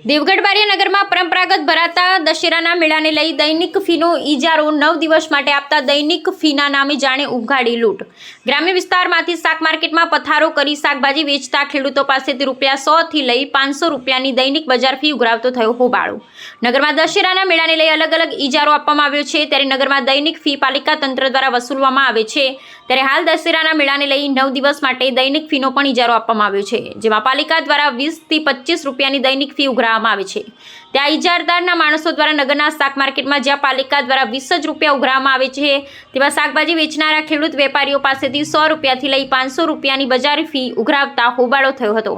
દેવગઢ બારિયા નગરમાં પરંપરાગત ભરાતા દશેરાના મેળાને લઈ દૈનિક ફીનો ઇજારો 9 દિવસ માટે આપતા દૈનિક ફીના નામે જાણે ઉઘાડી લૂંટ। ગ્રામ્ય વિસ્તારમાંથી શાક માર્કેટમાં પથારો કરી શાકભાજી વેચતા ખેડૂતો પાસેથી ₹100 થી લઈ ₹500 રૂપિયાની દૈનિક બજાર ફી ઉઘરાવતો થયો હોબાળો। નગરમાં દશેરાના મેળાને લઈ અલગ અલગ ઇજારો આપવામાં આવ્યો છે, ત્યારે નગરમાં દૈનિક ફી પાલિકા તંત્ર દ્વારા વસૂલવામાં આવે છે। ત્યારે હાલ દશેરાના મેળાને લઈ 9 દિવસ માટે દૈનિક ફીનો પણ ઇજારો આપવામાં આવ્યો છે, જેમાં પાલિકા દ્વારા 20 થી 25 રૂપિયાની દૈનિક ફી ઉઘરાવવામાં આવે છે। ત્યાં ઇજારદારના માણસો દ્વારા નગરના શાક માર્કેટમાં જ્યાં પાલિકા દ્વારા 20 જ રૂપિયા ઉઘરાવવામાં આવે છે, તેવા શાકભાજી વેચનારા ખેડૂત વેપારીઓ પાસેથી 100 રૂપિયાથી લઈ 500 રૂપિયાની બજાર ફી ઉઘરાવતા હોબાળો થયો હતો,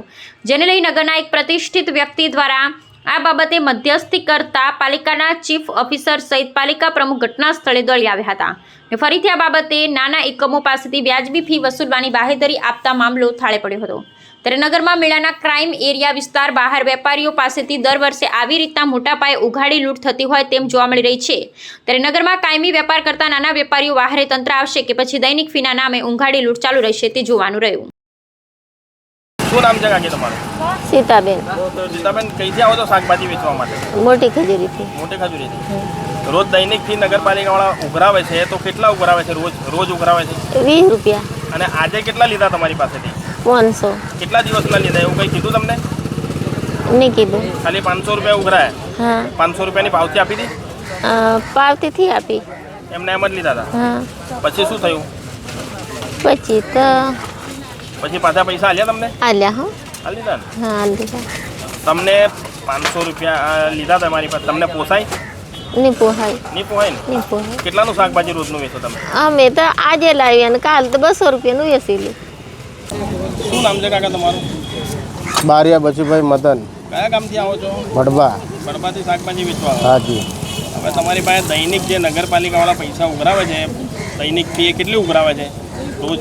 જેને લઈ નગરના એક પ્રતિષ્ઠિત વ્યક્તિ દ્વારા આ બાબતે મધ્યસ્થી કરતા પાલિકાના ચીફ ઓફિસર સહિત પાલિકા પ્રમુખ ઘટના સ્થળે દોડી આવ્યા હતા અને ફરીથી આ બાબતે નાના એકમો પાસેથી વ્યાજબી ફી વસૂલવાની બાહેધરી આપતા મામલો થાળે પડ્યો હતો। ત્યારે નગરમાં મેળાના ક્રાઇમ એરિયા વિસ્તાર બહાર વેપારીઓ પાસેથી દર વર્ષે આવી રીતના મોટા પાયે ઉઘાડી લૂંટ થતી હોય તેમ જોવા મળી રહી છે। ત્યારે નગરમાં કાયમી વેપાર કરતા નાના વેપારીઓ બહારે તંત્ર આવશે કે પછી દૈનિક ફીના નામે ઉઘાડી લૂંટ ચાલુ રહેશે તે જોવાનું રહ્યું। શું નામ છે કાકી તમારું? सीताबेन તો જીતાબેન કઈથી આવો છો શાકભાજી વેચવા માટે? मोटी खजूरी थी। મોટી ખજૂરીથી। રોજ દૈનિક ફી નગરપાલિકાવાળા ઉઘરાવે છે, તો કેટલા ઉઘરાવે છે? રોજ ઉઘરાવે છે? 20 रुपया। અને આજે કેટલા લીધા તમારી પાસેથી? 500 કેટલા દિવસના લીધા એવું કંઈ કીધું તમને? नहीं कीधु। ખાલી 500 રૂપિયા ઉઘરાયા? हाँ 500 રૂપિયાની પાવતી આપી હતી? पावती थी आपी। એમને એમ જ લીધા હતા? हाँ પછી શું થયું? पची तो પછી પાછા પૈસા આલ્યા તમને? आलिया हाँ। આલી દીધા ને? हाँ आलिया તમને 500 રૂપિયા લીધા તમારી પાસે, તમને પોસાય? नहीं पोहाई। નહીં પોહાય ને? नहीं पोहाई। કેટલાનું શાકભાજી રોજનું વેચો તમે? हमें तो आज लाई ने काल तो 200 रुपया नु वेचीलू। શું નામ છે કાકા તમારું? બારિયા બચુભાઈ મદન, કયા ગામથી આવો છો? વડવા। બરબાથી શાકભાજી વેચવા આવો? હાજી। હવે તમારી પાસે દૈનિક જે નગરપાલિકાવાળા પૈસા ઉઘરાવે છે, દૈનિક ફી એ કેટલી ઉઘરાવે છે? રોજ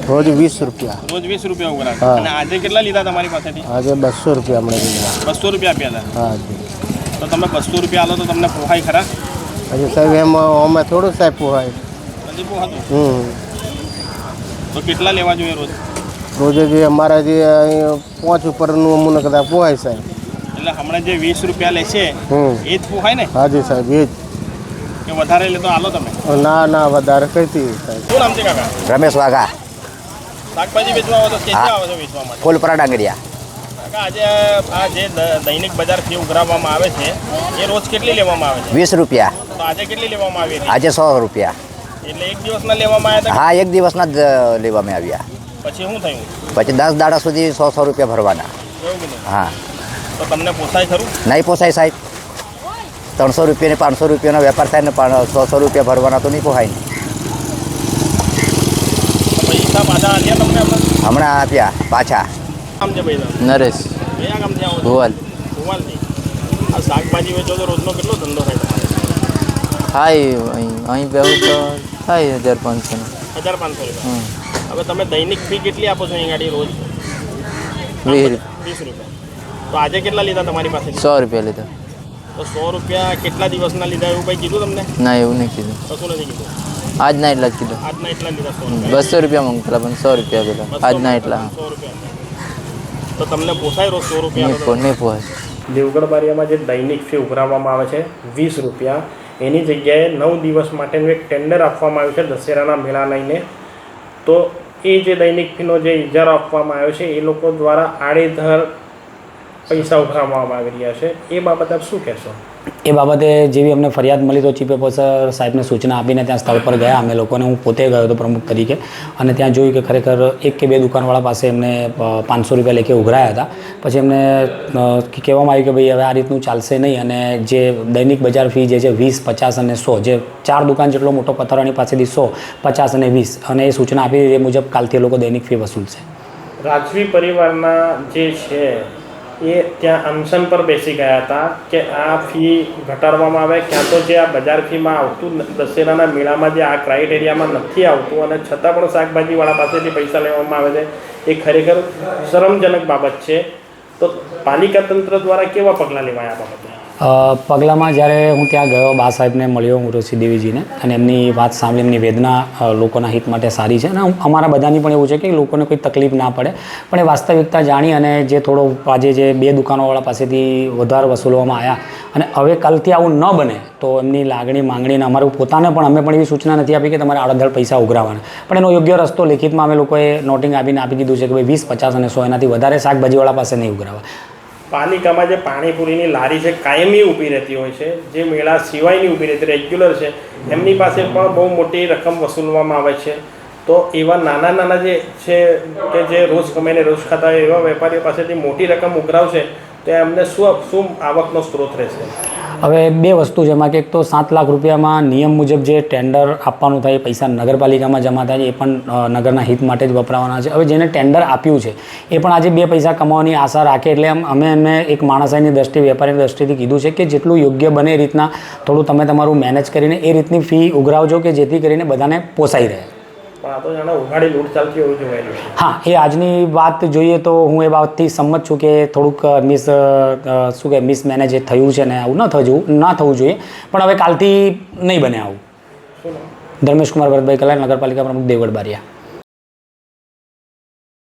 રોજ 20 રૂપિયા। રોજ 20 રૂપિયા ઉઘરાવે છે। હા। અને આજે કેટલા લીધા તમારી પાસેથી? આજે 200 રૂપિયા હમણાં દીધા। 200 રૂપિયા આપ્યા હતા? હાજી। તો તમે 200 રૂપિયા આલો તો તમને પોહાય ખરા? હજી સાહેબ એમ અમે થોડું સાહેબ પોહાય। નથી પોહાતું? તો કેટલા લેવા જોઈએ રોજ? રોજે જે અમારા જે અહીં 5 ઉપરનું અમને કદાચ પોહાય સાહેબ। એટલે હમણાં જે 20 રૂપિયા લેશે એ જ પોહાય ને? હાજી સાહેબ એ કે વધારે લે તો આલો તમે? જ। ના ના વધારે કઈથી સાહેબ। શું નામ છે કાકા? રમેશ વાઘા, શાકભાજી વેચવા આવો તો ક્યાંથી આવો છો વેચવા માટે? ફૂલપરા ડાંગરિયા। કાકા આજે આ જે દૈનિક બજાર ફી ઉઘરાવવામાં આવે છે એ રોજ કેટલી લેવામાં આવે છે? 20 રૂપિયા। તો આજે કેટલી લેવામાં આવી હતી? આજે 100 રૂપિયા। એટલે એક દિવસના લેવામાં આવ્યા હા, એક દિવસના જ લેવામાં આવ્યા। હતા? પછી શું થયું? પછી 10 દાડા સુધી 100 રૂપિયા ભરવાના। એવું કીધું? હા, તો તમને પોસાય ખરું? નહીં પોસાય સાહેબ। 300 રૂપિયા ને 500 રૂપિયાનો વેપાર થાય ને 100 રૂપિયા ભરવાના તો નહીં પોસાય ને। તો પૈસા પાછા આલ્યા તમને હમણાં આપ્યા પાછા। આમ છે ભાઈ તમે? નરેશ કયા ગામથી આવો છો? ભુવલ। ભુવાલથી। આ શાકભાજી વેચો તો રોજનો કેટલો ધંધો થાય તમારે? થાય અહીં બેહું તો થાય 1500 1500 રૂપિયા। હવે તમે દૈનિક ફી કેટલી આપો છો અહીં ગાડી રોજ? 20 રૂપિયા। તો આજે કેટલા લીધા તમારી પાસે? 100 રૂપિયા લીધા। તો 100 રૂપિયા કેટલા દિવસના લીધા એવું કંઈ કીધું તમને? ના, એવું નહીં કીધું। કશું નથી કીધું? આજના એટલા જ કીધું। આજના એટલા લીધા 100 રૂપિયા? 200 રૂપિયા માંગતા પણ 100 રૂપિયા પેલા આજના એટલા। 100 રૂપિયા। તો તમને પોસાય રોજ 100 રૂપિયા? નહીં પોહાય। દેવગઢ બારિયામાં જે દૈનિક ફી ઉઘરાવવામાં આવે છે 20 રૂપિયા, એની જગ્યાએ 9 દિવસ માટેનું એક ટેન્ડર આપવામાં આવ્યું છે દશેરાના મેળા લઈને। તો એ જે દૈનિક ફીનો જે ઇજારો આપવામાં આવ્યો છે એ લોકો દ્વારા આડેધડ પૈસા ઉઘરાવવામાં આવી રહ્યા છે, એ બાબતે આપ શું કહેશો? એ બાબતે જેવી અમને ફરિયાદ મળી તો ચીફ ઓફિસર સાહેબને સૂચના આપીને ત્યાં સ્થળ પર ગયા અમે લોકોને। હું પોતે ગયો હતો પ્રમુખ તરીકે, અને ત્યાં જોયું કે ખરેખર 1 કે 2 દુકાનવાળા પાસે એમને 500 રૂપિયા લેખે ઉઘરાયા હતા। પછી એમને કહેવામાં આવ્યું કે ભાઈ હવે આ રીતનું ચાલશે નહીં, અને જે દૈનિક બજાર ફી જે છે 20, 50 અને 100, જે 4 દુકાન જેટલો મોટો પથ્થરની પાસેથી 100, 50 અને 20, અને એ સૂચના આપી એ મુજબ કાલથી એ લોકો દૈનિક ફી વસૂલશે। રાજવી પરિવારના જે છે એ ત્યાં અનશન પર બેસી ગયા હતા કે આ ફી ઘટાડવામાં આવે, ક્યાં તો જે આ બજાર ફીમાં આવતું દશેરાના મેળામાં જે આ ક્રાઇટેરિયામાં નથી આવતું અને છતાં પણ શાકભાજીવાળા પાસેથી પૈસા લેવામાં આવે છે, એ ખરેખર શરમજનક બાબત છે। તો પાલિકા તંત્ર દ્વારા કેવા પગલાં લેવાયા આ બાબતે? પગલામાં જ્યારે હું ત્યાં ગયો બા સાહેબને મળ્યો હું ઋષિ દેવીજીને અને એમની વાત સાંભળી એમની વેદના લોકોના હિત માટે સારી છે અને અમારા બધાની પણ એવું છે કે લોકોને કોઈ તકલીફ ના પડે પણ એ વાસ્તવિકતા જાણી અને જે થોડો આજે જે 2 દુકાનોવાળા પાસેથી વધારે વસૂલવામાં આવ્યા અને હવે કાલથી આવું ન બને તો એમની લાગણી માંગણી અને અમારું પોતાને પણ અમે પણ એવી સૂચના નથી આપી કે તમારે આડધડ પૈસા ઉઘરાવવાના પણ એનો યોગ્ય રસ્તો લેખિતમાં અમે લોકોએ નોટિંગ આપીને આપી દીધું છે કે ભાઈ 20, 50 અને 100 એનાથી વધારે શાકભાજીવાળા પાસે નહીં ઉઘરાવવા. પાલિકામાં જે પાણીપુરીની લારી છે કાયમી ઊભી રહેતી હોય છે, જે મેળા સિવાયની ઊભી રહેતી રેગ્યુલર છે, એમની પાસે પણ બહુ મોટી રકમ વસૂલવામાં આવે છે. તો એવા નાના જે છે કે જે રોજ કમાઈને રોજ ખાતા હોય એવા વેપારીઓ પાસેથી મોટી રકમ ઉઘરાવશે તો એમને શું આવકનો સ્ત્રોત રહેશે? હવે 2 વસ્તુ છે એમાં કે એક તો 7 લાખ રૂપિયામાં નિયમ મુજબ જે ટેન્ડર આપવાનું થાય એ પૈસા નગરપાલિકામાં જમા થાય છે, એ પણ નગરના હિત માટે જ વપરાવાના છે. હવે જેને ટેન્ડર આપ્યું છે એ પણ આજે 2 પૈસા કમાવાની આશા રાખે એટલે અમે એમને એક માણસાઈની દ્રષ્ટિ વેપારીની દ્રષ્ટિથી કીધું છે કે જેટલું યોગ્ય બને એ રીતના થોડું તમે તમારું મેનેજ કરીને એ રીતની ફી ઉઘરાવજો કે જેથી કરીને બધાને પોસાઈ રહે. પણ આ તો જાણે ઉઘાડી લૂંટ ચાલતી એવું જોવાયેલું છે. હા, એ આજની વાત જોઈએ તો હું એ બાબતથી સંમત છું કે થોડુંક મિસમેનેજ થયું છે ને આવું ના થવું જોઈએ પણ હવે કાલથી નહીં બને આવું. ધર્મેશ કુમાર ભરતભાઈ કલાઈ, નગરપાલિકા પ્રમુખ, દેવગઢ બારિયા.